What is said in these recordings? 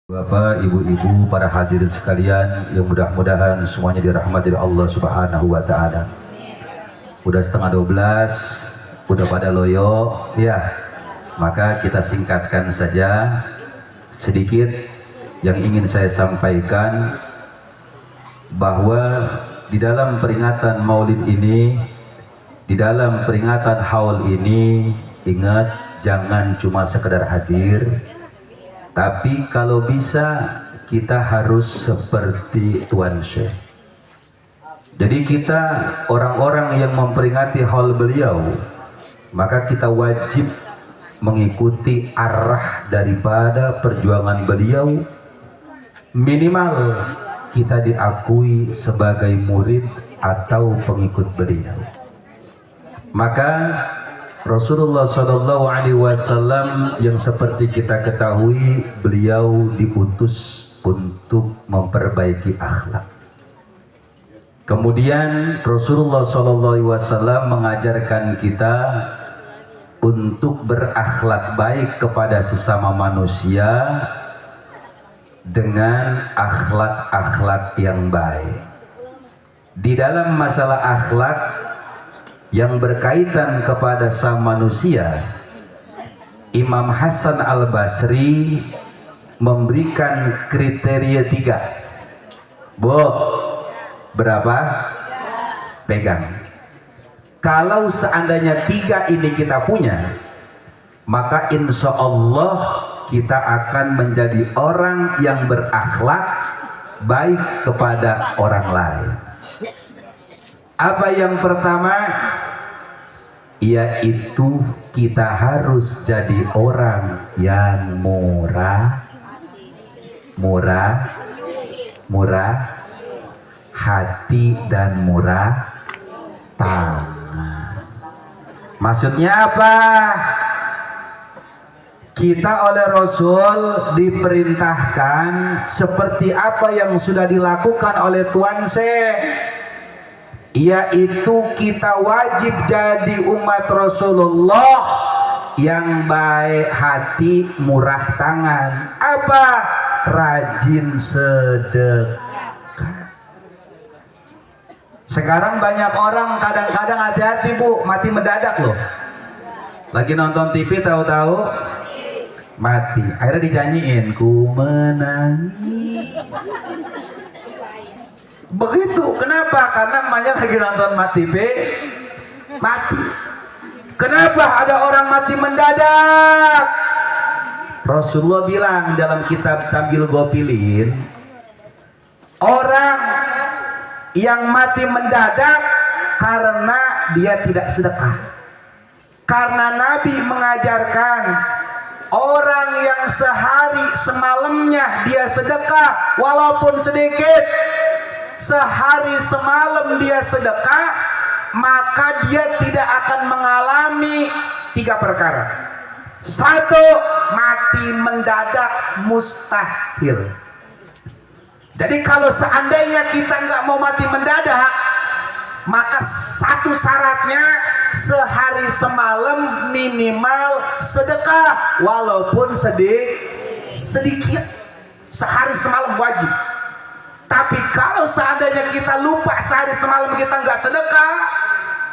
Bapak, ibu-ibu, para hadirin sekalian yang mudah-mudahan semuanya dirahmati oleh Allah Subhanahu wa taala. Udah setengah 12, udah pada loyo ya. Maka kita singkatkan saja sedikit yang ingin saya sampaikan, bahwa di dalam peringatan Maulid ini, di dalam peringatan haul ini, ingat jangan cuma sekedar hadir, tapi kalau bisa kita harus seperti Tuan Syekh. Jadi kita orang-orang yang memperingati haul beliau, maka kita wajib mengikuti arah daripada perjuangan beliau. Minimal kita diakui sebagai murid atau pengikut beliau. Maka Rasulullah SAW yang seperti kita ketahui, beliau diutus untuk memperbaiki akhlak. Kemudian Rasulullah SAW mengajarkan kita untuk berakhlak baik kepada sesama manusia dengan akhlak-akhlak yang baik. Di dalam masalah akhlak yang berkaitan kepada sang manusia, Imam Hasan Al-Basri memberikan kriteria 3. Berapa? Pegang. Kalau seandainya 3 ini kita punya, maka insya Allah kita akan menjadi orang yang berakhlak baik kepada orang lain. Apa yang pertama? Yaitu kita harus jadi orang yang murah hati dan murah tangan. Maksudnya apa? Kita oleh Rasul diperintahkan seperti apa yang sudah dilakukan oleh Tuan Syekh, yaitu kita wajib jadi umat Rasulullah yang baik hati, murah tangan. Apa? Rajin sedekah. Sekarang banyak orang kadang-kadang, hati-hati Bu, mati mendadak loh. Lagi nonton TV tahu-tahu mati. Akhirnya dinyanyiin, ku menangis. Begitu. Kenapa? Karena emaknya lagi nonton TV mati. Kenapa ada orang mati mendadak? Rasulullah bilang dalam kitab Tambil Gopilin, orang yang mati mendadak karena dia tidak sedekah. Karena Nabi mengajarkan orang yang sehari semalamnya dia sedekah walaupun sedikit, sehari semalam dia sedekah, maka dia tidak akan mengalami 3 perkara. 1, mati mendadak mustahil. Jadi kalau seandainya kita nggak mau mati mendadak, maka 1 syaratnya sehari semalam minimal sedekah walaupun sedikit. Sehari semalam wajib. Tapi kalau seandainya kita lupa sehari semalam kita nggak sedekah,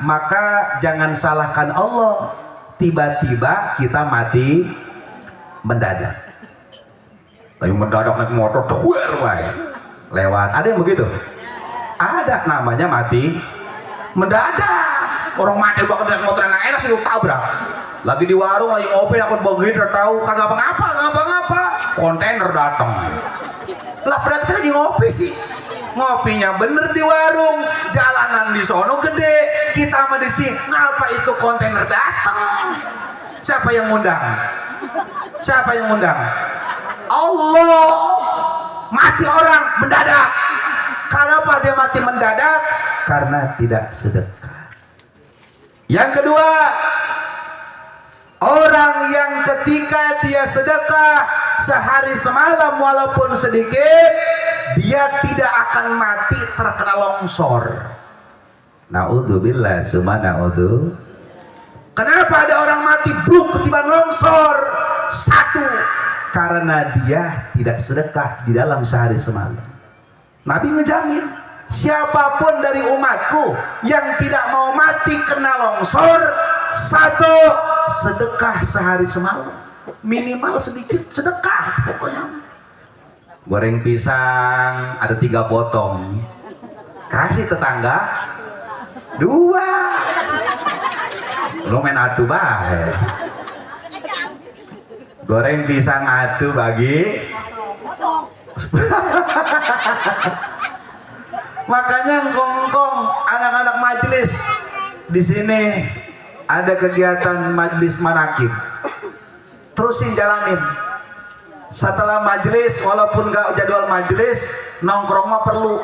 maka jangan salahkan Allah, tiba-tiba kita mati mendadak. Lagi mendadak naik motor lewat, ada yang begitu? Ada, namanya mati mendadak. Orang mati bakal naik motor enak sih tabrak. Lagi di warung lagi ngopi, aku begitu tahu kagak apa-apa, kontainer datang. Lah berarti lagi ngopi sih, ngopinya bener di warung, jalanan di sono gede, kita sama di sini, ngapa itu kontainer datang? Siapa yang ngundang? Allah. Mati orang mendadak. Kenapa dia mati mendadak? Karena tidak sedekah. Yang kedua, orang yang ketika dia sedekah sehari semalam walaupun sedikit, dia tidak akan mati terkena longsor. Naudzubillah summa naudzu. Kenapa ada orang mati bruk ketiban longsor? 1, karena dia tidak sedekah di dalam sehari semalam. Nabi ngejamin, siapapun dari umatku yang tidak mau mati kena longsor, satu, sedekah sehari semalam, minimal sedikit sedekah pokoknya. Goreng pisang ada 3 potong, kasih tetangga 2. Lu main adu bae. Goreng pisang adu bagi. Makanya ngkong anak-anak majelis di sini ada kegiatan majelis manakib, terusin jalanin. Setelah majelis, walaupun gak jadwal majelis, nongkrong mah perlu.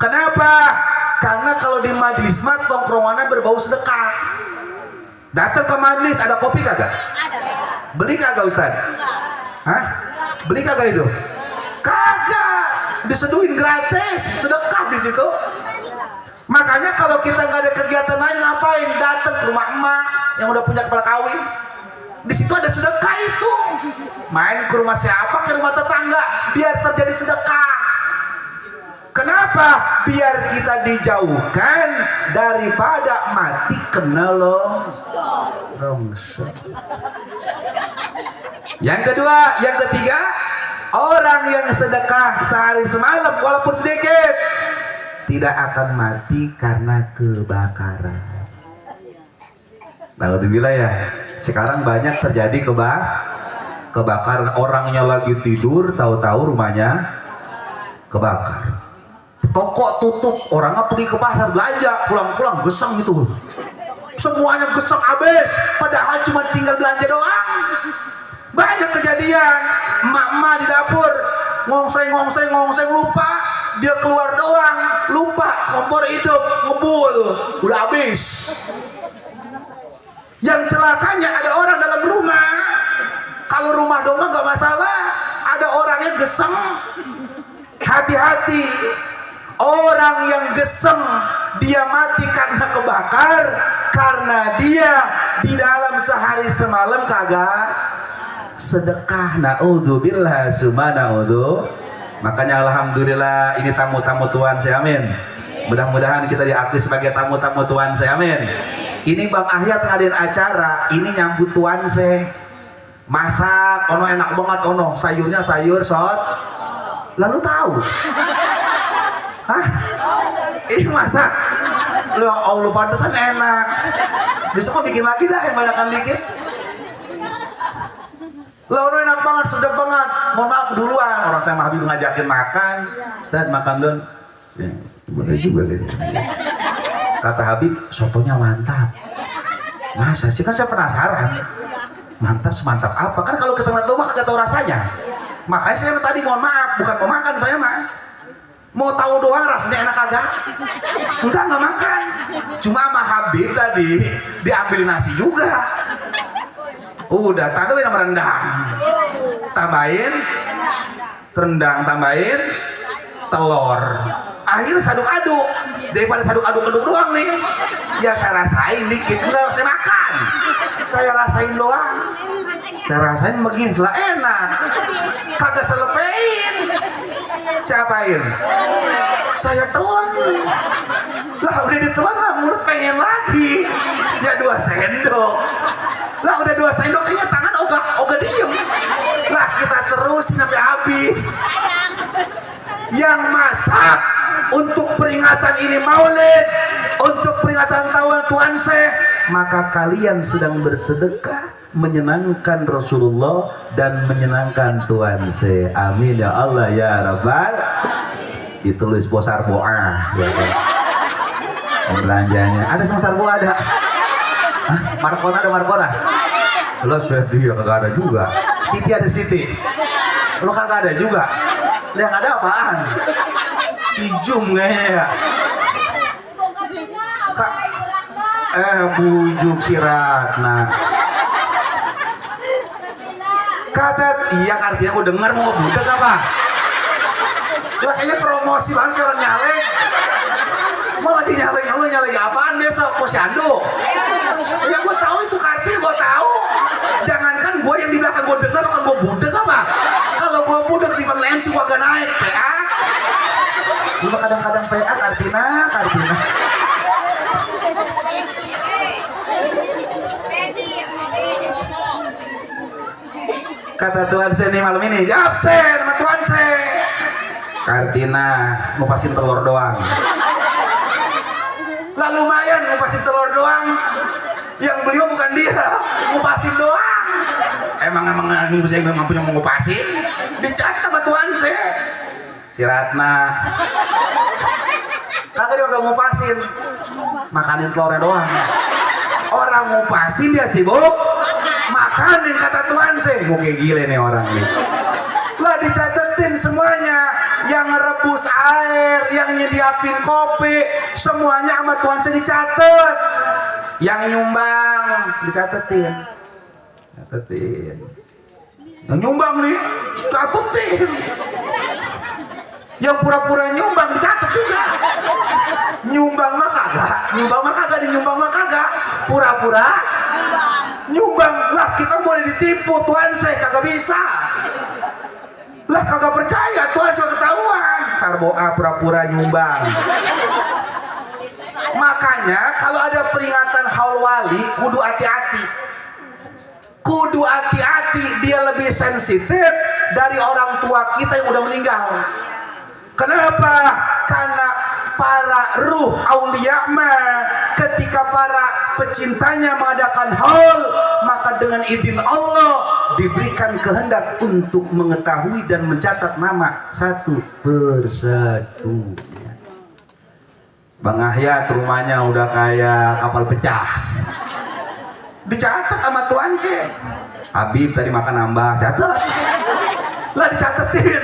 Kenapa? Karena kalau di majelis mah nongkrongannya berbau sedekah. Datang ke majelis ada kopi kagak? Beli kagak Ustaz? Hah? Beli kagak itu? Kagak. Diseduhin gratis, sedekah di situ. Makanya kalau kita nggak ada kegiatan lain ngapain? Datang ke rumah emak yang udah punya kepala kawin. Di situ ada sedekah itu. Main ke rumah siapa? Ke rumah tetangga, biar terjadi sedekah. Kenapa? Biar kita dijauhkan daripada mati kena longsor. Yang kedua, yang ketiga, orang yang sedekah sehari semalam walaupun sedikit tidak akan mati karena kebakaran. Alhamdulillah ya. Sekarang banyak terjadi kebakaran, orangnya lagi tidur, tahu-tahu rumahnya kebakar. Toko tutup, orangnya pergi ke pasar belanja, pulang-pulang gesang gitu. Semuanya gesang habis, padahal cuma tinggal belanja doang. Banyak kejadian, emak-emak di dapur ngongseng lupa, dia keluar doang, lupa kompor hidup, ngebul, udah habis. Yang celakanya ada orang dalam rumah. Kalau rumah doang nggak masalah, ada orangnya geseng. Hati-hati, orang yang geseng dia mati karena kebakar, karena dia di dalam sehari semalam kagak sedekah. Naudzubillah summa naudzu. Makanya alhamdulillah ini tamu-tamu Tuhan saya, amin. Mudah-mudahan kita diakui sebagai tamu-tamu Tuhan saya, amin. Ini Bang Ahyat ngadain acara, ini nyambut Tuhan saya. Masak, ono enak banget, ono sayurnya sayur sot. Lalu tahu? Hah? Ini masak? Loh, Allah pantesan enak. Besok kok bikin lagi dah yang banyakan dikit. Loh, ono enak banget, sedap banget. Mohon maaf duluan, orang saya Habib ngajakin makan. Ustaz makan dong. Ya, boleh juga gitu. Kata Habib, sotonya mantap. Masa sih, kan saya penasaran. Mantap semantap apa? Kan kalau kita ngeliat rumah kagak tahu rasanya. Makanya saya tadi mohon maaf, bukan mau makan saya mah. Mau tahu doang rasanya enak kagak? Enggak makan. Cuma sama Habib tadi diambil nasi juga. Udah, taduhin sama rendang. Tambahin rendang, tambahin telur. Akhirnya saduk-aduk. Daripada saduk-aduk keduk doang nih, ya saya rasain dikit, enggak saya makan. Saya rasain doang. Saya rasain begini lah enak. Kagak selepein. Siapain? Saya telan. Lah udah ditelan lah, mulut pengen lagi. Ya 2 sendok. Lah udah 2 sendok, kayaknya tangan ogah diem. Lah kita terusin sampai habis. Yang masak untuk peringatan ini Maulid, untuk peringatan tahun Tuhan Syekh, maka kalian sedang bersedekah menyenangkan Rasulullah dan menyenangkan Tuhan Syekh. Amin ya Allah ya Rabbal. Ditulis Bosar Boa ya, belanjanya ada sama Sarboa ada. Hah? Markona ada Markona? Lo Swedia kagak ada juga. Siti ada Siti. Lo kagak ada juga. Yang ada apaan? Si Jum kayaknya ya. Bujuk si Ratna. Kata iya, artinya aku dengar mau budak apa? Lah kayaknya promosi banget orang nyalek. Mau lagi nyalek, lu nyalek apaan besok? Posyandu. Ya gue tahu itu kartu, gue tahu. Jangankan gue yang di belakang gue dengar, kan gue budak apa? Apaan sih gua gak naik PA? Gua kadang-kadang PA Kartina. Kata Tuan saya nih malam ini, absen sama Tuan saya. Kartina ngupasin telur doang. Lah lumayan ngupasin telur doang. Yang beli bukan dia, ngupasin doang. Emang ini bisa yang mampunya mengupasin. Dicat sama Tuan saya. Si Ratna kagak dia gak ngupasin, makanin telurnya doang. Orang ngupasin dia sibuk makanin, kata Tuan saya. Mau kayak gile nih orang nih. Lah dicatetin semuanya, yang rebus air, yang nyediapin kopi, semuanya sama Tuan saya dicatet. Yang nyumbang dicatetin. Yang nyumbang nih catetin. Yang pura-pura nyumbang dicatat juga. Nyumbang mah kagak, pura-pura nyumbang. Lah kita boleh ditipu, Tuan saya kagak bisa. Lah kagak percaya, Tuan cuma ketahuan sarboa pura-pura nyumbang. Makanya kalau ada peringatan haul wali kudu hati-hati, dia lebih sensitif dari orang tua kita yang udah meninggal. Kenapa? Karena para ruh aulia ketika para pecintanya mengadakan haul, maka dengan izin Allah diberikan kehendak untuk mengetahui dan mencatat nama satu persatu. Bang Ahyat rumahnya udah kayak kapal pecah, dicatat sama Tuan sih. Habib tadi makan nambah, catat lah, dicatetin.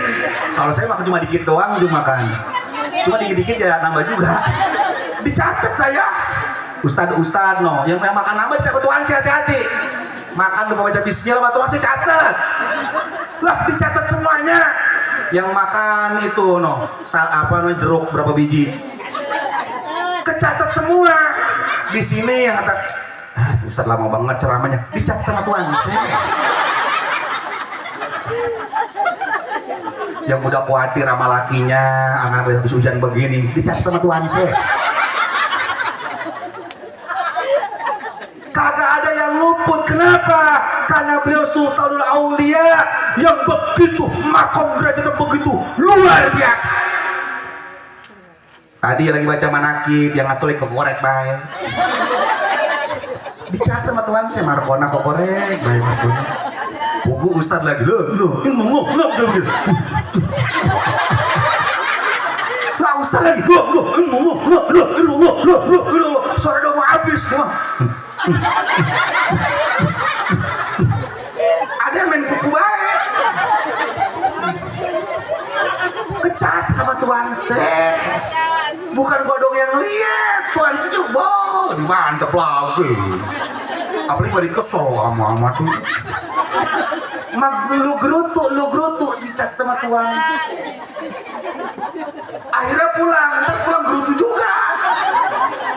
Kalau saya makan cuma dikit doang, cuma dikit-dikit ya nambah juga. Dicatat saya. Ustad no, yang makan nambah dicatat Tuan sih, hati-hati. Makan lupa baca bismillah sama Tuan sih catat. Lah dicatat semuanya. Yang makan itu no, jeruk berapa biji. Kecatat semua. Di sini yang kata Ustad lama banget ceramahnya, dicatat sama Tuan sih. Yang udah khawatir sama lakinya, anak habis hujan begini, dicatat sama Tuan sih. Kagak ada yang luput. Kenapa? Karena beliau Sultanul Aulia yang begitu makom derajatnya begitu luar biasa. Tadi lagi baca manakib yang ngatulik kekorek baik. Dicatat sama Tuan sih, Markona kekorek baik Markona. Buku Ustad lagi ini ngomong lah Ustad lagi ini ngomong suara udah mau habis. Ada yang main buku baik, kecat sama Tuan sih. Bukan gua dong yang lihat, Tuan sih juga lebih mantep lagi. Apalagi balik kesel sama tuh. Lu gerutu dicat sama Tuan. Akhirnya pulang, ntar pulang gerutu juga.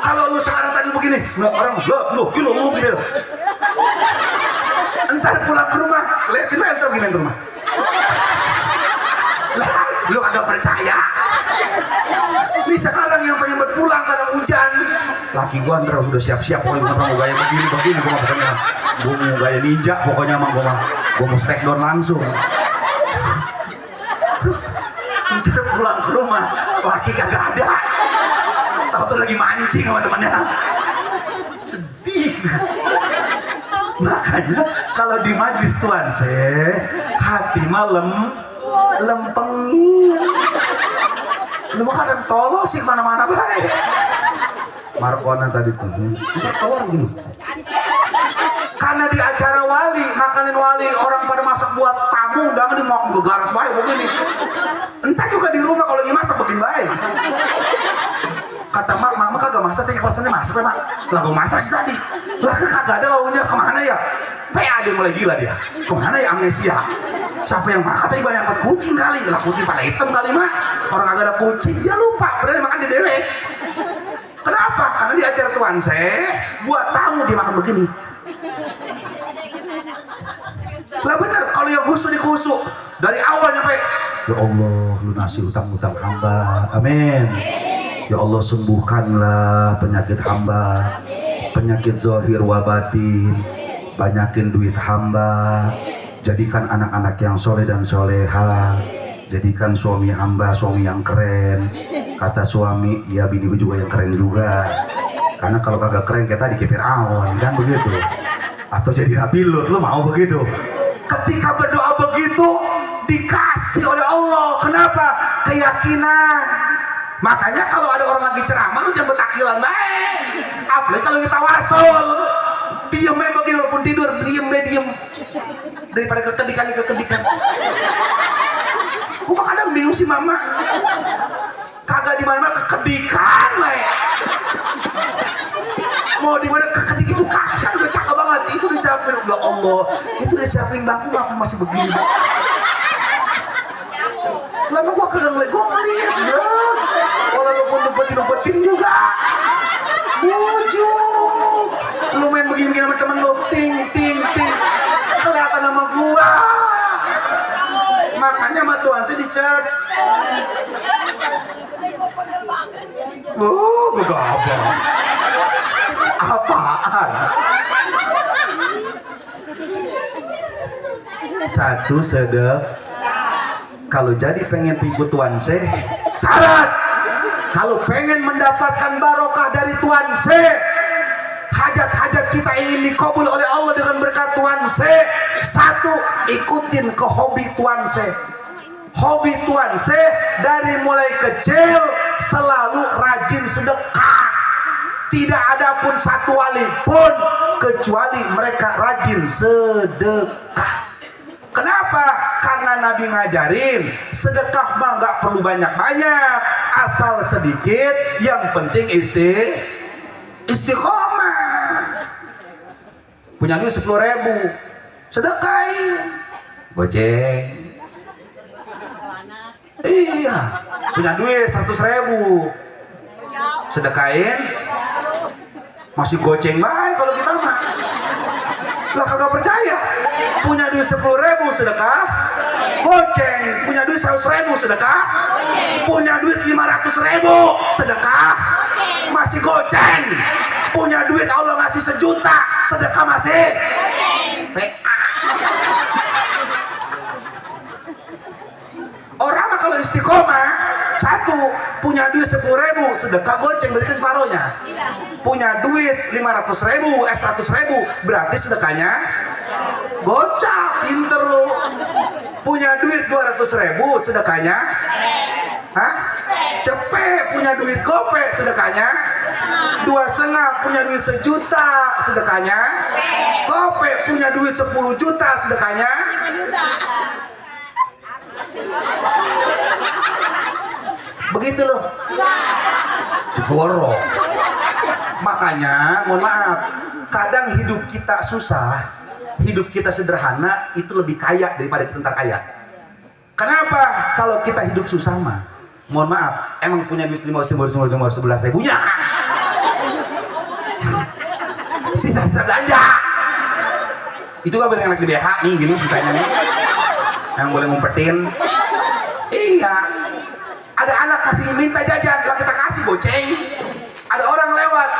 Kalau lu sekarang tadi begini, orang lu begini. Ntar pulang ke rumah, liatin aja ntar begini ke rumah. Lah, lu agak percaya. Nih sekarang yang pengen pulang karena hujan, laki gua ntar udah siap-siap, pokoknya gua mau gaya begini, gua pokoknya gua mau gaya ninja, pokoknya mah gua mau smackdown langsung. Ntar pulang ke rumah, laki kagak ada, tahu tuh lagi mancing sama temannya. Sedih. Makanya kalau di majlis Tuan sih hati malam lempengin. Lu mah kadang tolong sih kemana-mana baik. Markona tadi tuh, itu telur gini. Karena di acara wali, makanin wali, orang pada masak buat tamu, undangan mau gegaras baik begini. Entah juga di rumah kalau lagi masak bikin baik. Kata mama kagak masak, tapi pesannya masak mak. Lah gue masak sih tadi. Lah kagak ada lauknya, kemana ya? PA dia mulai gila dia. Kemana ya amnesia? Siapa yang makan tadi banyak banget kucing kali. Lah kucing pada hitam kali mak. Orang agak ada kucing, dia lupa. Padahal makan di dewe. Kenapa? Karena di acara Tuan saya buat tamu dia makan begini. Lah bener, kalau yang khusuk dikhusuk dari awal sampai Ya Allah, lunasi utang-utang hamba. Amin. Ya Allah, sembuhkanlah penyakit hamba, penyakit zahir wa batin. Banyakin duit hamba. Jadikan anak-anak yang soleh dan soleha. Jadikan suami hamba suami yang keren. Kata suami, ya bini juga yang keren juga. Karena kalau kagak keren kita dikipir awan, kan begitu. Atau jadi pilot, lu mau begitu? Ketika berdoa begitu dikasih oleh Allah. Kenapa? Keyakinan. Makanya kalau ada orang lagi ceramah lu jangan betakilan baik. Apalagi kalau kita wasul, diam aja begini walaupun tidur, diam daripada kekedikan. Gua kadang bingung sih mama. Kagak di mana-mana kekedikan baik. Mau di mana kekedik itu kaki kan udah cakep banget. Itu disiapin ya Allah. Itu disiapin baku aku masih begini. Lama gua kagak ngeliat, gua ngeliat orang lumpetin juga bujuk lu main begini sama temen lu ting kelihatan sama gua. Makanya sama Tuhan saya dicat gua gabah apaan satu sedek. Kalau jadi pengen ikut Tuan Syekh, syarat kalau pengen mendapatkan barokah dari Tuan Syekh, hajat-hajat kita ingin dikabul oleh Allah dengan berkat Tuan Syekh, satu, ikutin ke hobi Tuan Syekh. Hobi Tuan Syekh dari mulai kecil selalu rajin sedekah. Tidak ada pun satu wali pun kecuali mereka rajin sedekah. Kenapa? Karena Nabi ngajarin sedekah mah nggak perlu banyak-banyak, asal sedikit, yang penting istiqomah. Punya duit 10.000, sedekahin, goceng. Iya, punya duit 100.000, sedekahin, masih goceng baik kalau kita mah. Lah kagak percaya. Punya duit 10.000 sedekah, goceng. Punya duit 100.000 sedekah, punya duit 500.000 sedekah, masih goceng. Punya duit Allah ngasih 1 juta sedekah masih PA. Orang mah kalau istiqomah, satu, punya duit 10.000 sedekah goceng, berarti separohnya. Punya duit 500.000, 100.000, berarti sedekahnya gocap, pinter lu. Punya duit 200.000 sedekahnya cepet. Punya duit gope sedekahnya 2,5. Punya duit 1 juta sedekahnya gope. Punya duit 10 juta sedekahnya begitu loh, jeboro. Makanya mohon maaf, kadang hidup kita susah, hidup kita sederhana itu lebih kaya daripada kita ntar kaya. Kenapa? Kalau kita hidup susah mah, mohon maaf, emang punya duit 11 ribunya, sisa-sisa belanja. Itu kan yang lagi di BH nih, gini sisanya nih, yang boleh ngumpetin. Iya, ada anak kasih minta jajan, lah kita kasih goceng. Ada orang lewat,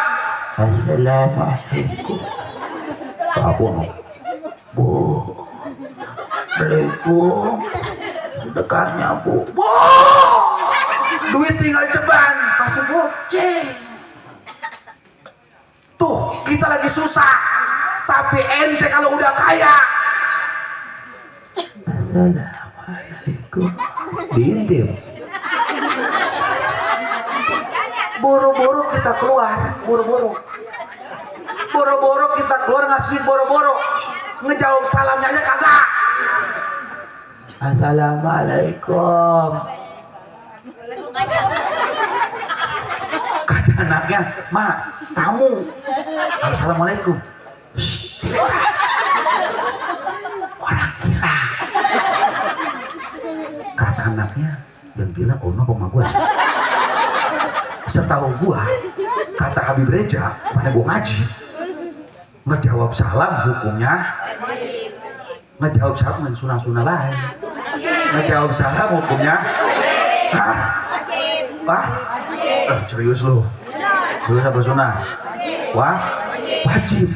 assalamualaikum, bu, beliku sedekahnya bu. Duit tinggal ceban, kasih goceng. Tuh kita lagi susah, tapi ente kalau udah kaya, assalamualaikum, diintip. Boro-boro kita keluar, boro-boro kita keluar ngasih duit, boro-boro ngejawab salamnya aja kagak. Assalamualaikum. Kata anaknya, "Ma, tamu." Assalamualaikum. Orang gila. Kata anaknya, yang gila ono sama gue. Setahu gua, kata Habib Reja, mana gua ngaji, ngejawab salam hukumnya ngejawab salam dengan sunah-sunah lain. Ngejawab salam hukumnya? Hah? Wah? Serius lu? Serius apa sunah? Wah? Wajib.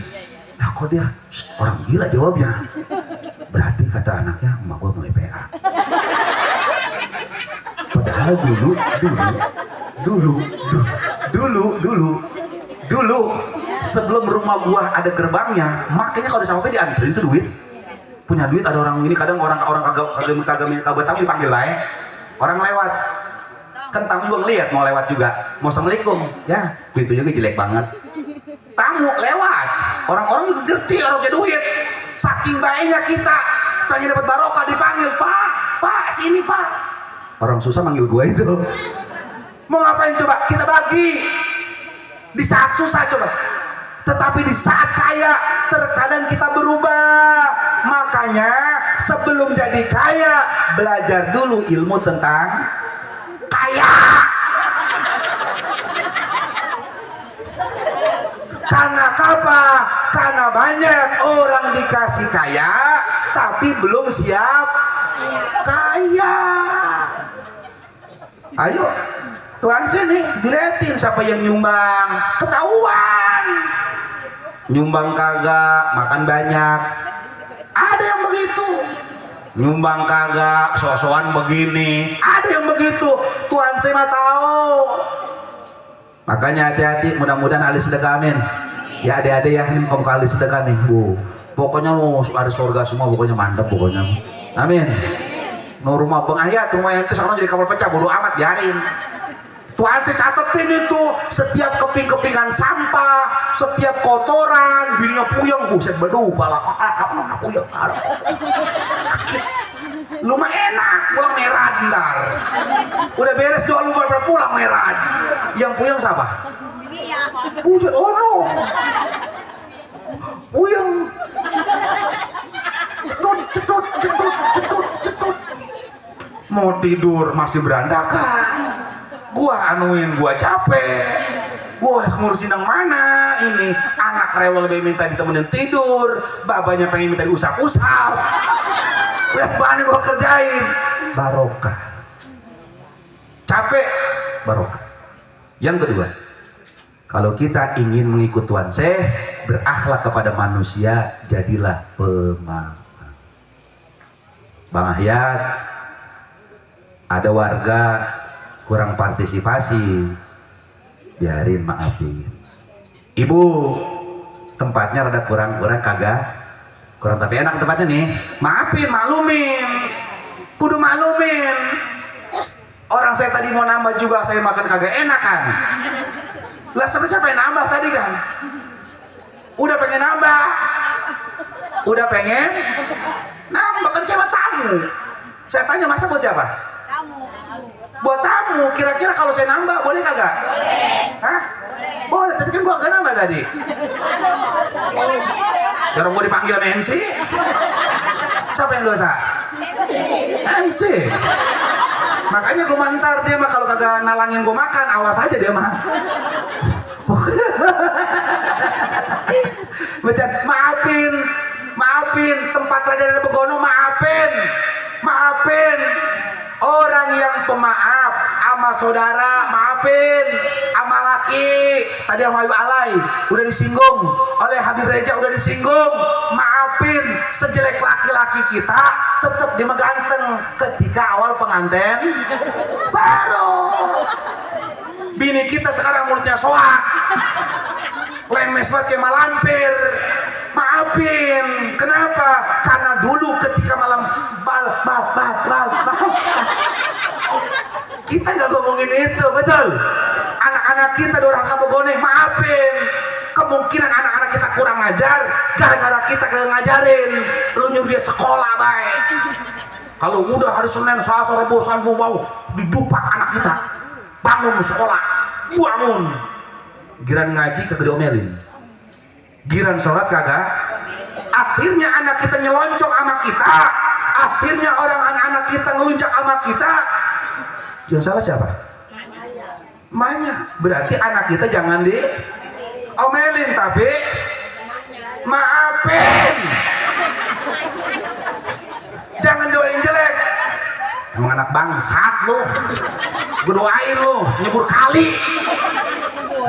Nah kok dia orang gila jawabnya? Berarti kata anaknya, emak gua mulai PA. Padahal dulu sebelum rumah gua ada gerbangnya, makanya kalau disampai dianterin itu duit. Punya duit ada orang ini, kadang orang kagak tahu dipanggil baik. Orang lewat. Kan tamu juga ngeliat mau lewat juga. Mau assalamualaikum. Ya, pintunya jelek banget. Tamu lewat. Orang-orang juga ngerti orang punya duit. Saking baiknya kita pengen dapat barokah dipanggil, "Pak, sini, Pak." Orang susah manggil gua itu. Mau ngapain coba? Kita bagi. Di saat susah coba. Tetapi di saat kaya terkadang kita berubah. Makanya sebelum jadi kaya belajar dulu ilmu tentang kaya. Karena apa? Karena banyak orang dikasih kaya tapi belum siap kaya. Ayo Tuhan sini dilihatin siapa yang nyumbang, ketahuan. Nyumbang kagak, makan banyak. Ada yang begitu. Nyumbang kagak, sok-sokan begini. Ada yang begitu. Tuhan saya mah tahu. Makanya hati-hati, mudah-mudahan ahli sedekah, amin. Ya adik-adik yang ini kaum ahli sedekah nih, Bu. Pokoknya mau ada surga semua, pokoknya mantap pokoknya. Amin. No rumah Bang Ayat, rumah yang itu sekarang jadi kapal pecah, bodo amat, biarin. Tuhan saya catetin itu setiap keping-kepingan sampah, setiap kotoran, bininya puyeng, buset beduh, pala puyeng. Lu mah enak, pulang merah ntar. Udah beres doa lu baru pulang merah. Yang puyeng siapa? Buset, oh no. Puyeng. Cetut. Mau tidur masih berandakan. Gua anuin, gua capek, gua ngurusin yang mana ini, anak rewel lebih minta ditemenin tidur, babanya pengen minta diusap-usap, banyak gua kerjain, barokah, capek, barokah. Yang kedua, kalau kita ingin mengikut Tuhan berakhlak kepada manusia, jadilah pemaaf. Bang Ahyat, ada warga kurang partisipasi, biarin, maafin. Ibu, tempatnya rada kurang kagak kurang tapi enak tempatnya nih, maafin, maklumin, kudu maklumin. Orang saya tadi mau nambah juga, saya makan kagak enak kan, lah siapa yang nambah tadi kan, udah pengen nambah kan, siapa tamu, saya tanya masa buat siapa? Buat tamu. Kira-kira kalau saya nambah boleh kagak? Boleh. Hah? Boleh, tapi kan gua gak nambah tadi. Orang gua dipanggil sama MC. Siapa yang dosa? MC. Makanya gua mantar dia mah kalau kagak nalangin gua makan, awas aja dia mah. Maafin, tempat rada begono, maafin. Orang yang pemaaf sama saudara, maafin. Sama laki, tadi sama Habib Alay udah disinggung, oleh Habib Reja udah disinggung, maafin. Sejelek laki-laki kita tetap dia ganteng ketika awal pengantin baru. Bini kita sekarang mulutnya soak, lemes banget kayak malampir. Maafin. Kenapa? Karena dulu ketika malam kita nggak ngomongin itu, betul. Anak-anak kita doraka begone, maafin. Kemungkinan anak-anak kita kurang ngajar gara-gara kita kagak ngajarin. Lu nyuruh dia sekolah baik. Kalau udah hari Senin, Selasa, Rabu, Sabtu mau didupak anak kita, bangun sekolah, bangun. Giran ngaji kagak diomelin, giran sholat kagak. Akhirnya anak kita nyeloncoh sama kita, akhirnya orang anak-anak kita ngelunjak sama kita. Yang salah siapa? Emaknya. Berarti anak kita jangan diomelin, tapi maafin. Jangan doain jelek. Emang anak bangsat lu. Gue doain lu nyebur kali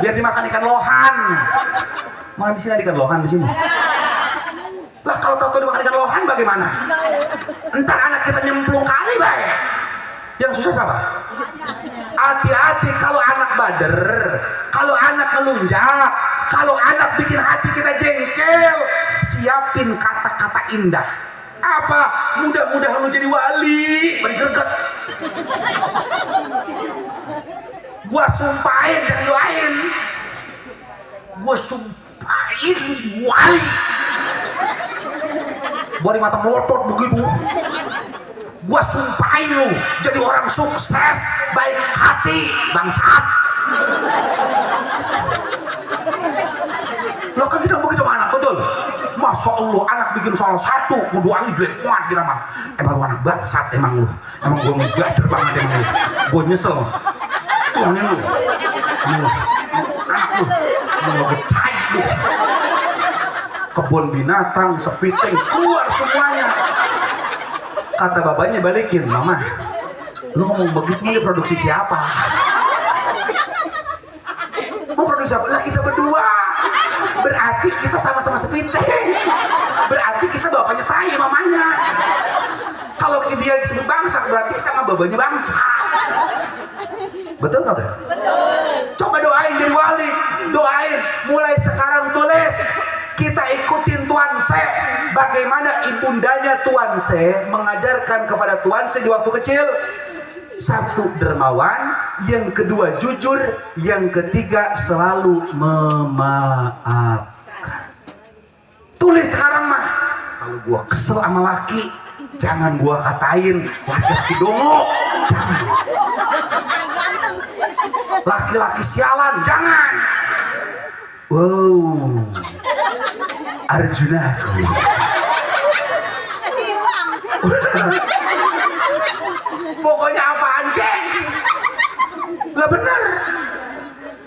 biar dimakan ikan lohan. Makan di sini ada ikan lohan di sini. Lah kalau tahu dimakan ikan lohan bagaimana? Entar anak kita nyemplung kali baik. Yang susah siapa? Hati-hati kalau anak bader, kalau anak melunjak, kalau anak bikin hati kita jengkel, siapin kata-kata indah. Apa? Mudah-mudahan lu jadi wali. Beri greget. Gua sumpahin dan doain. Gua sumpahin wali. Bori mata melotot begitu. Gua sumpahin lu jadi orang sukses, baik hati, bangsat. Lo kan tidak begitu anak, betul? Masya Allah, anak bikin salah satu, kudu ahli kuat kita mah. Emang lu anak bangsat, emang lu. Emang gua ngegader banget emang lu. Gua nyesel. Ini lu. Anak lu. Lu getai lu. Kebun binatang, sepiting, keluar semuanya. Kata bapaknya balikin, mama. Lu ngomong begitu ini produksi siapa? Mau produksi apa? Lah kita berdua. Berarti kita sama-sama sepiting. Berarti kita bapaknya tai mamanya. Kalau dia disebut bangsa, berarti kita sama babanya bangsa. Betul nggak? Betul. Coba doain jadi wali. Doain. Mulai sekarang tulis. Kita ikutin Tuan Se. Bagaimana ibundanya Tuan Se mengajarkan kepada Tuan Se di waktu kecil. Satu, dermawan. Yang kedua, jujur. Yang ketiga, selalu memaafkan. Tulis sekarang mah. Kalau gua kesel sama laki, jangan gua katain laki-laki dongo. Jangan. Laki-laki sialan, jangan. Wow. Arjunaku. Kasih uang. Pokoknya apaan kek? Lah bener.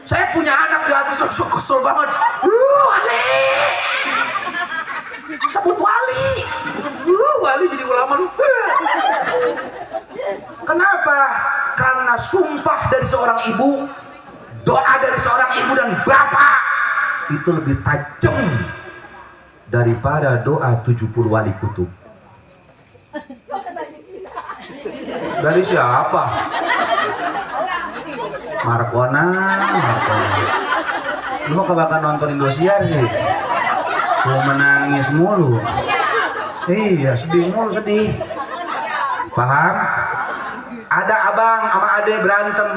Saya punya anak di hati kesel banget. Wali. Sebut wali. Wali jadi ulama lu. Kenapa? Karena sumpah dari seorang ibu, doa dari seorang ibu dan bapak itu lebih tajam daripada doa 70 wali kutub. Dari siapa? Markona. Lu mau kebakan nonton Indosiar sih? Mau menangis mulu. Iya, sedih mulu, sedih. Paham? Ada abang sama ade berantem.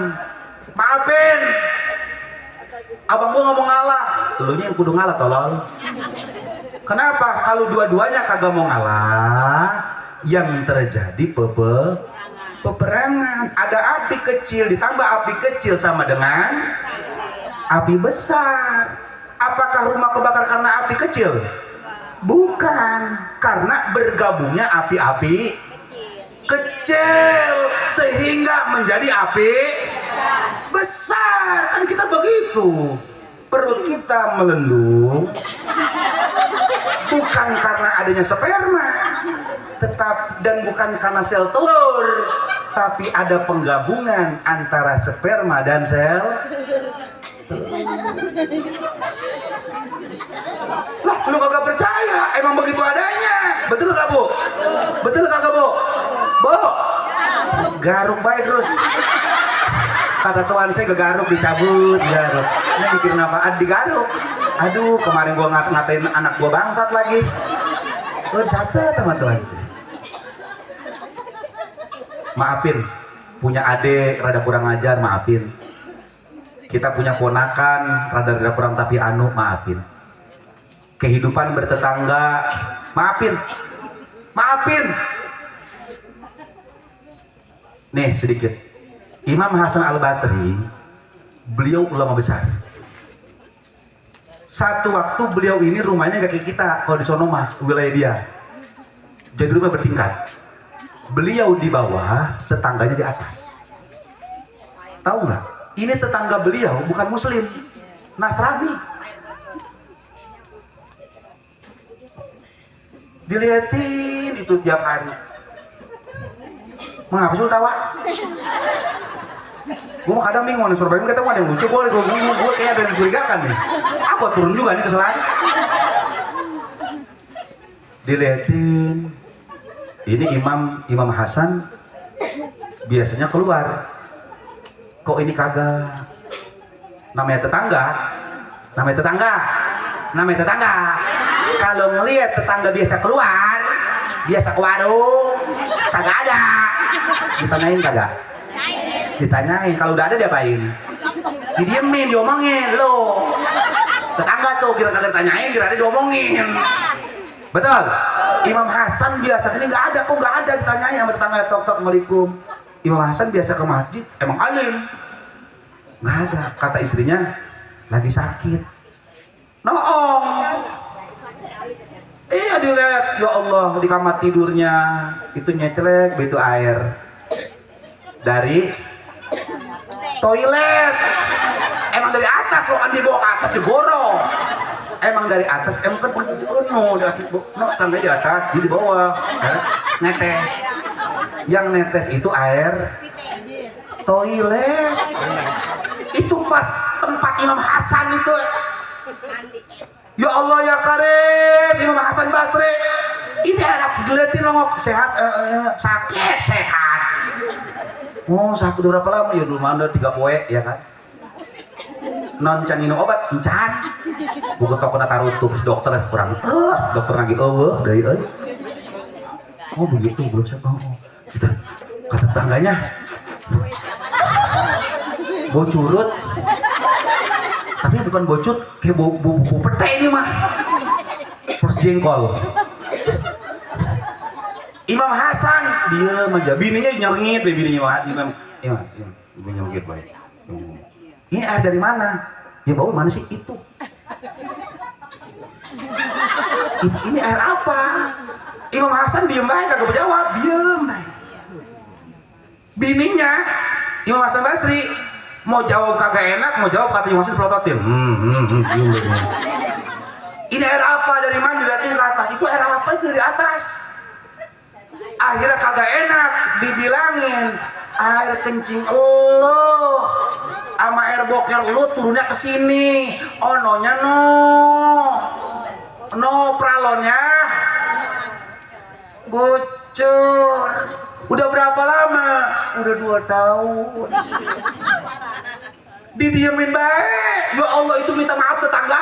Maafin. Abang gua ngomong ngalah. Lu nya yang kudu ngalah tolol. Kenapa? Kalau dua-duanya kagak mau ngalah, yang terjadi peperangan. Ada api kecil ditambah api kecil sama dengan api besar. Apakah rumah kebakar karena api kecil? Bukan, karena bergabungnya api-api kecil sehingga menjadi api besar. Kan kita begitu. Perut kita melendung bukan karena adanya sperma, dan bukan karena sel telur, tapi ada penggabungan antara sperma dan sel. Lah, lu kagak percaya? Emang begitu adanya. Betul gak, Bu? Betul kagak, Bu? Bu, garuk baik terus. Kata Tuan saya gegaruk, dicabut, garuk. Ini mikirin apaan? Digaruk. Aduh, kemarin gua ngatain anak gua bangsat lagi. Gua catat sama Tuan saya. Maafin, punya adik rada kurang ajar, maafin. Kita punya ponakan rada kurang tapi anu, maafin. Kehidupan bertetangga, maafin. Maafin. Nih sedikit. Imam Hasan Al-Basri, beliau ulama besar. Satu waktu beliau ini rumahnya gak kayak kita, kalau di Sonoma, wilayah dia. Jadi rumah bertingkat. Beliau di bawah, tetangganya di atas. Tahu nggak? Ini tetangga beliau bukan Muslim, Nasrani. Dilihatin itu tiap hari. Mengapa sih lu tawa? Gue mah kadang bingung, Surabaya kata gue ada yang lucu, gue kayak ada yang mencurigakan nih. Aku turun juga nih kesalahan. Dilihatin, ini Imam Hasan biasanya keluar, kok ini kagak? Namanya tetangga. Kalau ngelihat tetangga biasa keluar, biasa ke warung, kagak ada. Ditanyain kagak? Ditanyain, kalau udah ada diapain? Didiemin, diomongin lo. Tetangga tuh kira kagak ditanyain, kira ada diomongin. Betul. Imam Hasan biasa ini nggak ada, kok nggak ada ditanyain sama tetangga, tok assalamualaikum. Imam Hasan biasa ke masjid, emang alim. Nggak ada, kata istrinya lagi sakit. Noong. Iya dilihat, ya Allah di kamar tidurnya itu nyecelek begitu air dari toilet. Emang dari atas loh, kan dibawa ke atas jegoro. Emang dari atas, emang kan tangga di atas, jadi di bawah, netes. Yang netes itu air toilet. Itu pas tempat Imam Hasan itu. Ya Allah ya Karim, Imam Hasan Basri. Ini anak geletin nongok sehat, sakit sehat. Oh sakit udah berapa lama? Ya dulu mana 3 poe ya kan. Non can minum obat, encan. Buku toko taruh tuh dokter kurang. Dokter lagi dari oh begitu belum siapa. Gitu. Kata tetangganya bau curut, tapi bukan bocut, kayak bau pete ini mah plus jengkol. Imam Hasan dia aja, bininya nyerngit, bininya Imam nyerngit baik. Ini air dari mana? Ya bau mana sih itu? Ini air apa? Imam Hasan diem baik, kagak jawab, diem baik. Bininya Imam Hasan Basri mau jawab kagak enak, mau jawab katanya masih pelototin. Ini air apa dari mana? Dilihatin ke atas. Itu air apa itu dari atas? Akhirnya kagak enak dibilangin air kencing Allah sama air boker lu turunnya ke sini. Ononya no pralonnya bocor. Udah berapa lama? Udah 2 tahun. Didiemin baik. Ya Allah itu minta maaf tetangga.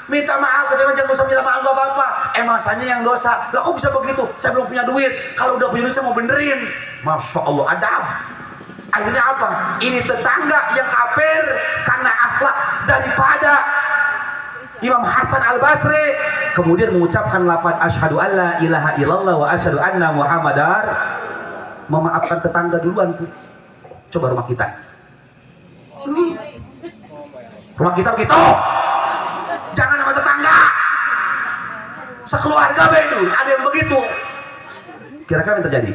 Minta maaf, katanya jangan usah minta maaf gak apa-apa. Masanya yang dosa. Lah kok bisa begitu? Saya belum punya duit. Kalau udah punya duit saya mau benerin. Masya Allah adab. Akhirnya apa? Ini tetangga yang kafir karena akhlak daripada Imam Hasan Al-Basri. Kemudian mengucapkan lafaz asyhadu alla ilaha illallah wa asyhadu anna muhammadar. Memaafkan tetangga duluan tuh. Coba rumah kita. Rumah kita begitu. Jangan sama tetangga. Sekeluarga bedu ada yang begitu. Kira-kira yang terjadi?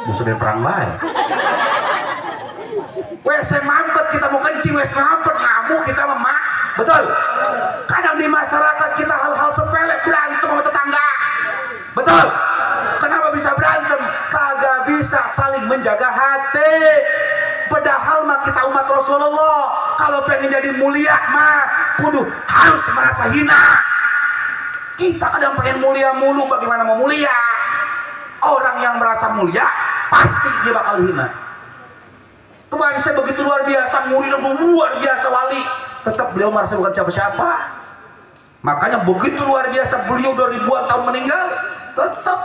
Musuhnya perang baik. WC mampet kita mau kencing, WC mampet ngamuk kita memang. Betul. Kadang di masyarakat kita hal-hal sepele berantem sama tetangga. Betul. Kenapa bisa berantem? Kagak bisa saling menjaga hati. Padahal mah kita umat Rasulullah kalau pengen jadi mulia mah kudu harus merasa hina. Kita kadang pengen mulia mulu, bagaimana mau mulia? Orang yang merasa mulia pasti dia bakal hina. Kemarin saya begitu luar biasa, murid luar biasa wali, tetap beliau merasa bukan siapa-siapa. Makanya begitu luar biasa beliau 2000-an tahun meninggal, tetap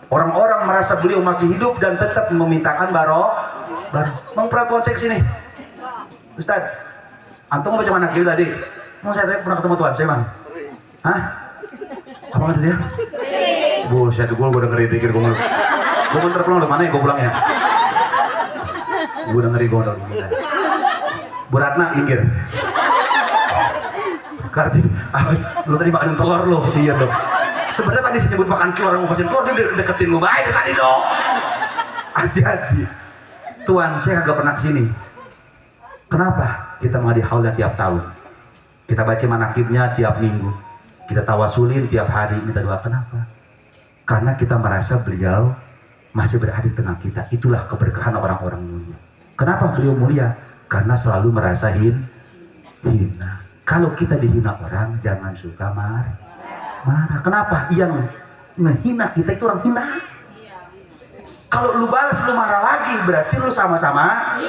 orang-orang merasa beliau masih hidup dan tetap memintakan Bang peraturan saya kesini. Ustaz, antum baca mana kiri tadi? Mau saya pernah ketemu Tuhan saya bang? Hah? Apa kata dia? Buset, gue udah ngeri dikir gue bentar pulang, mana ya gue pulang ya? Gue udah ngeri gue udah gila. Bu Ratna, minggir. Karena lu tadi makan telur lu, iya dong. Sebenarnya tadi saya nyebut makan telur, mau kasih telur dia deketin lu baik tadi dong. Hati-hati. Tuhan, saya kagak pernah kesini. Kenapa? Kita mau di haulnya tiap tahun. Kita baca manakibnya tiap minggu. Kita tawasulin tiap hari minta doa. Kenapa? Karena kita merasa beliau masih berada di tengah kita. Itulah keberkahan orang-orang mulia. Kenapa beliau mulia? Karena selalu merasa hina. Kalau kita dihina orang, jangan suka marah. Kenapa? Yang ngehina kita itu orang hina. Kalau lu balas, lu marah lagi, berarti lu sama-sama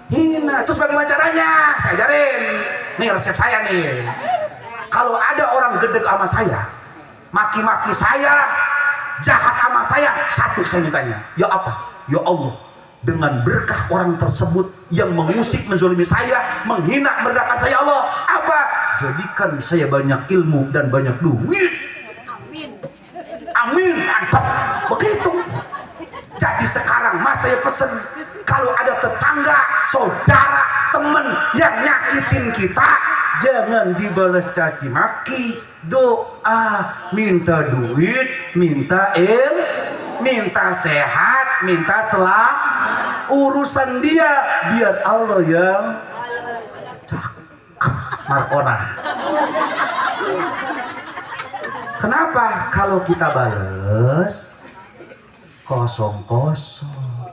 hina. Terus bagaimana caranya? Saya ajarin. Nih resep saya nih. Kalau ada orang gedek sama saya, maki-maki saya, jahat sama saya, satu saya mintanya, ya apa? Ya Allah, dengan berkah orang tersebut yang mengusik, menzolimi saya, menghina, merendahkan saya, Allah, apa? Jadikan saya banyak ilmu dan banyak duit. Amin. Mantap. Begitu. Jadi sekarang mas saya pesen, kalau ada tetangga, saudara, teman yang nyakitin kita, jangan dibalas caci maki, doa, minta duit, minta minta sehat, minta urusan dia biar Allah yang markona. Kenapa? Kalau kita balas kosong-kosong,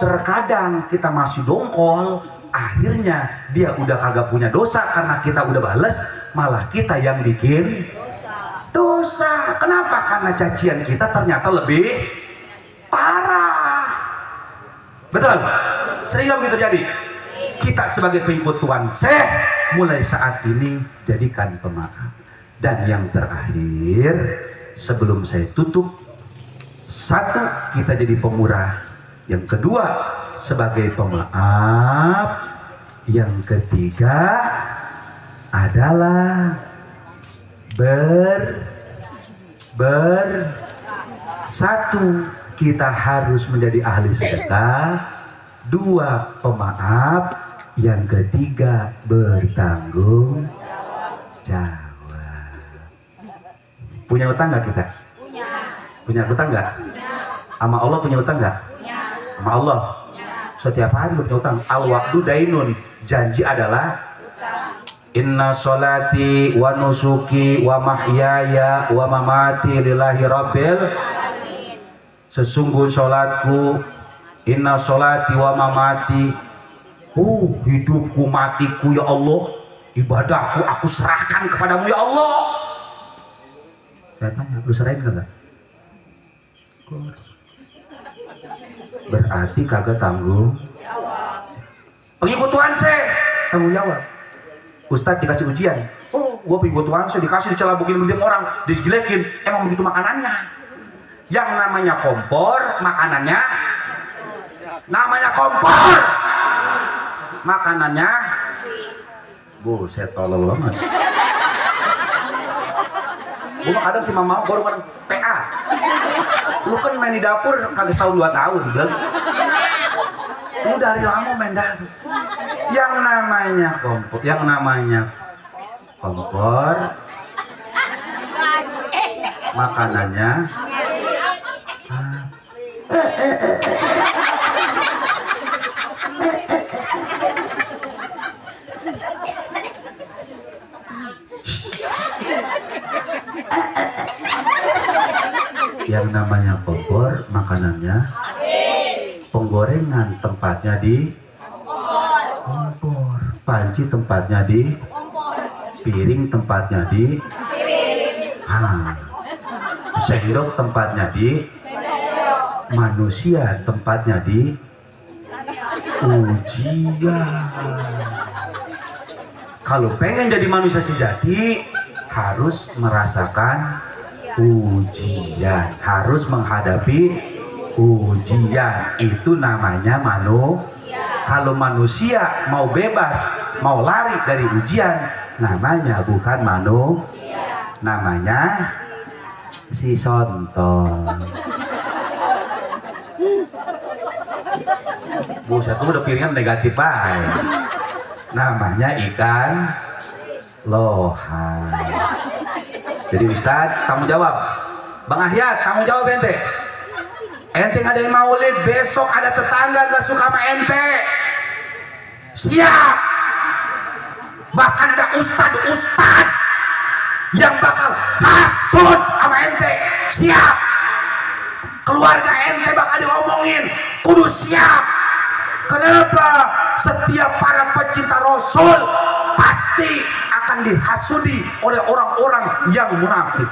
terkadang kita masih dongkol, akhirnya dia udah kagak punya dosa karena kita udah bales, malah kita yang bikin dosa. Kenapa? Karena cacian kita ternyata lebih parah. Betul? Sering begitu terjadi. Kita sebagai pengikut Tuhan Syekh mulai saat ini jadikan pemaaf. Dan yang terakhir sebelum saya tutup, satu, kita jadi pemurah. Yang kedua, sebagai pemaaf. Yang ketiga adalah satu, kita harus menjadi ahli sedekah. Dua, pemaaf. Yang ketiga, bertanggung jawab. Punya utang nggak kita? Punya utang nggak? Sama Allah punya utang nggak? Sama Allah? Setiap hari punya utang. Al-wa'du dainun. Janji adalah inna sholati wa nusuki wa mahyaya wa mamati lillahi rabbil. Sesungguh sholatku, inna sholati wa mamati, hidupku matiku ya Allah, ibadahku aku serahkan kepadamu ya Allah. Saya tanya, lu serahin kagak? Berarti kagak tanggung. Pengikut Tuhan Syekh tanggung jawab. Ustadz dikasih ujian, gua pengikut Tuhan Syekh, dikasih dicelabukin bibir orang, dijelekin, emang begitu makanannya. Yang namanya kompor, makanannya namanya kompor, makanannya buset tolol banget. Gua kadang si mama gua kadang PA. Lu kan main di dapur kagak setahun 2 tahun bilang. Lu dari lama main dapur. Yang namanya kompor, makanannya yang namanya kompor, makanannya penggorengan tempatnya di kompor, panci tempatnya di piring, tempatnya di sendok, tempatnya di manusia, tempatnya di ujian. Kalau pengen jadi manusia sejati harus merasakan ujian, harus menghadapi ujian. Itu namanya kalau manusia mau bebas, mau lari dari ujian, namanya bukan namanya si sontol. Buset, lu udah piringan negatif aja. Namanya ikan lohan. Jadi Ustadz, tanggung jawab. Bang Ahyat, tanggung jawab ente. Ente ngadain maulid, besok ada tetangga gak suka sama ente. Siap. Bahkan ada ustad yang bakal hasut sama ente. Siap. keluarga ente bakal diomongin, kudu siap. Kenapa? Setiap para pecinta Rasul pasti akan dihasudi oleh orang-orang yang munafik.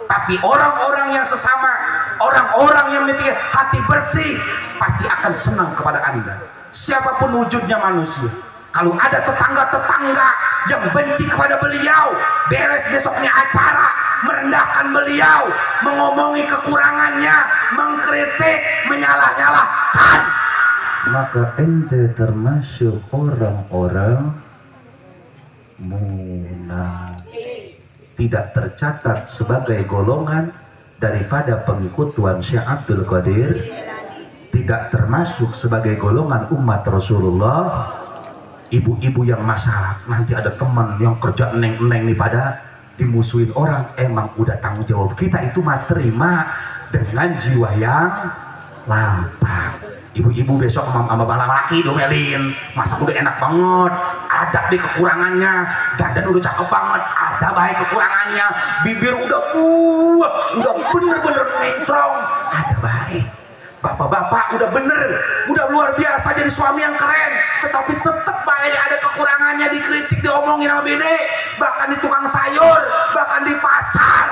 Tapi orang-orang yang sesama, orang-orang yang memiliki hati bersih pasti akan senang kepada Anda. Siapapun wujudnya manusia. Kalau ada tetangga-tetangga yang benci kepada beliau, beres besoknya acara merendahkan beliau, mengomongi kekurangannya, mengkritik, menyalah-nyalahkan, maka ente termasuk orang-orang munafik. Tidak tercatat sebagai golongan daripada pengikut Tuan Syekh Abdul Qadir, tidak termasuk sebagai golongan umat Rasulullah. Ibu-ibu yang masalah, nanti ada teman yang kerja neng-neng nih pada dimusuhin orang, emang udah tanggung jawab kita itu mah terima dengan jiwa yang lapang. Ibu-ibu besok sama bala laki domelin, masak udah enak banget, ada di kekurangannya, dandan udah cakep banget, ada baik kekurangannya, bibir udah bener-bener mencrong, ada baik. Bapak-bapak udah bener, udah luar biasa jadi suami yang keren, tetapi tetap baik ada kekurangannya, dikritik, diomongin sama bini, bahkan di tukang sayur, bahkan di pasar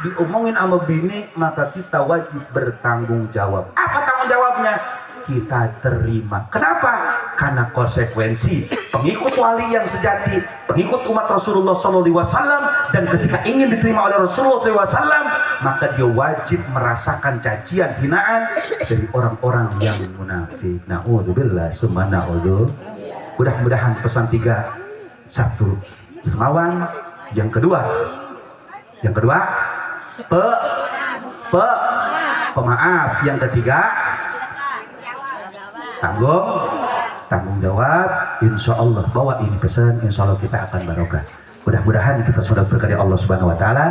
diomongin sama bini, maka kita wajib bertanggung jawab. Apa tanggung jawabnya? Kita terima. Kenapa? Karena konsekuensi pengikut wali yang sejati, pengikut umat Rasulullah SAW, dan ketika ingin diterima oleh Rasulullah SAW, maka dia wajib merasakan cacian, hinaan dari orang-orang yang munafik. Na'udzubillah summa na'udzu. Mudah-mudahan pesan 3, 1 dermawan, yang kedua pemaaf, yang ketiga tanggung jawab. Insya Allah bawa ini pesan, insya Allah kita akan barokah. Mudah-mudahan kita sudah berkati Allah Subhanahu Wa Taala,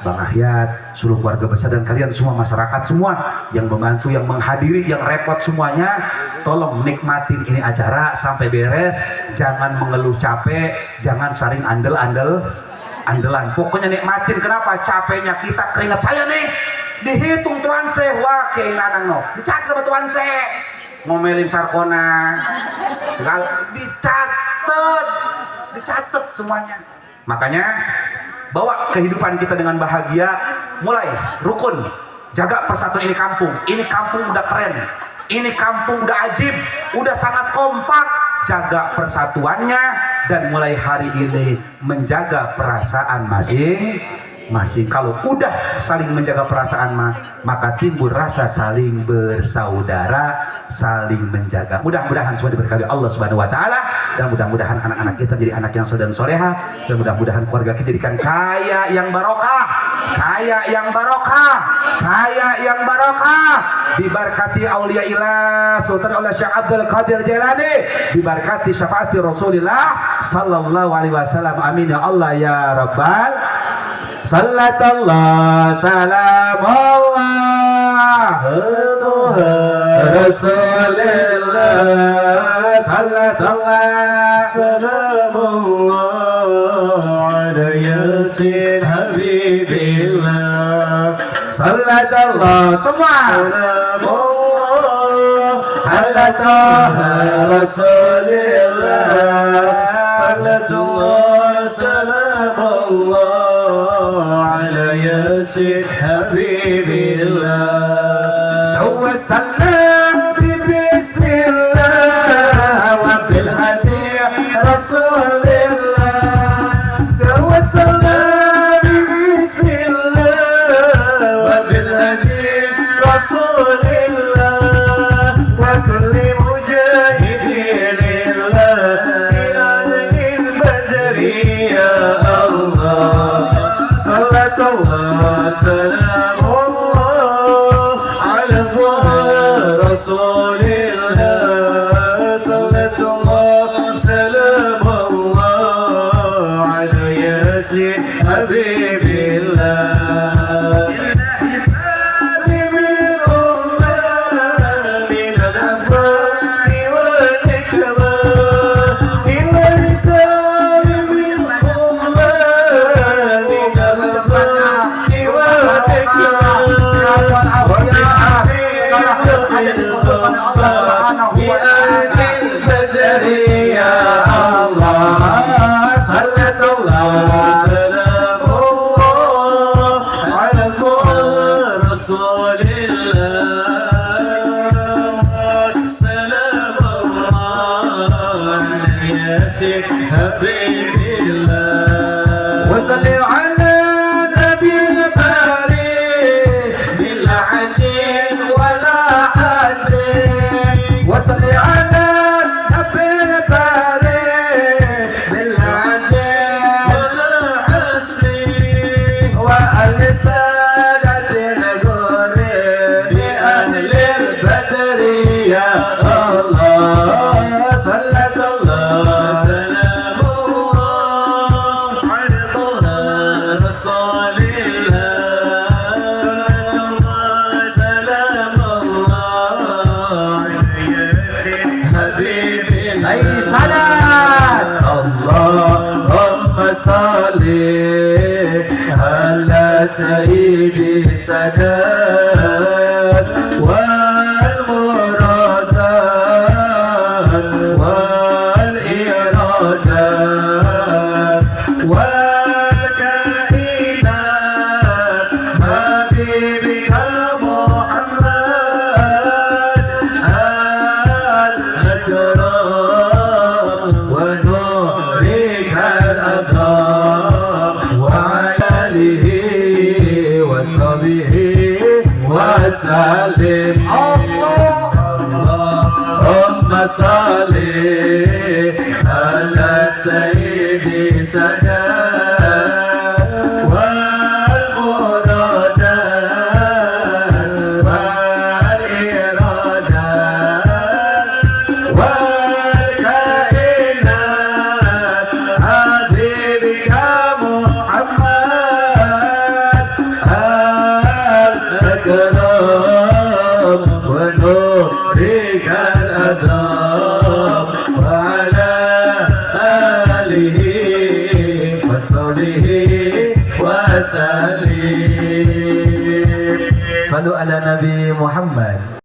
Bang Ahyat, seluruh keluarga besar dan kalian semua, masyarakat semua yang membantu, yang menghadiri, yang repot semuanya, tolong nikmatin ini acara sampai beres. Jangan mengeluh capek, jangan saling andelan. Pokoknya nikmatin. Kenapa? Capeknya kita, keringat saya nih dihitung Tuan Syekh, wah keinginan no, dicatat sama Tuan Syekh, ngomelin Sarkona segala dicatat semuanya. Makanya bawa kehidupan kita dengan bahagia, mulai rukun, jaga persatuan ini kampung. Ini kampung udah keren, ini kampung udah ajib, udah sangat kompak. Jaga persatuannya dan mulai hari ini menjaga perasaan masing-masing. Kalau udah saling menjaga perasaan maka timbul rasa saling bersaudara, saling menjaga. Mudah-mudahan semua diberkahi Allah Subhanahu Wa Taala, dan mudah-mudahan anak-anak kita jadi anak yang soleh dan soleha, dan mudah-mudahan keluarga kita jadikan kaya yang barokah, diberkati aulia ilah Sultan Allah Syekh Abdul Qadir Jailani, diberkati syafaati Rasulullah sallallahu alaihi wasallam. Amin ya Allah ya rabbal. Sallallahu salamullah Rasulullah, sallallahu salamullah ala yasin habibillah, sallallahu semua salamullah ala taha Rasulullah, sallallahu salamullah على ياسين حبيب الله. توسلنا بسم الله وبالهدي رسول الله. توسلنا بسم الله وبالهدي رسول الله وكل مجاهد لله إلى البدر يا الله. صلاة الله سلام الله على رسول الله. صلاة الله سلام الله البدر يا الله صلى الله سلام الله على رسول الله سلام الله على ياسين حبيب الله وصلي على نبي الباري بلا عدل ولا حسن وصلي على نبي الباري بلا عدل ولا حسين وأهل سادة نقول بأهل البدر يا الله صلى الله سلام الله على رسول الله سلام الله على ياسين حبيب أي صلاة اللهم صل على سيدي سادات والمرادات والإرادات والكائنات حبيبك محمد الأكرم ونورك الأكرم وعلى آله وصحبه وسلم اللهم صل على سيدي سادات والمرادات والإرادات والكائنات حبيبك محمد الأكرم ونورك الأدام وعلى آله وصحبه وسلم صلوا على نبي محمد.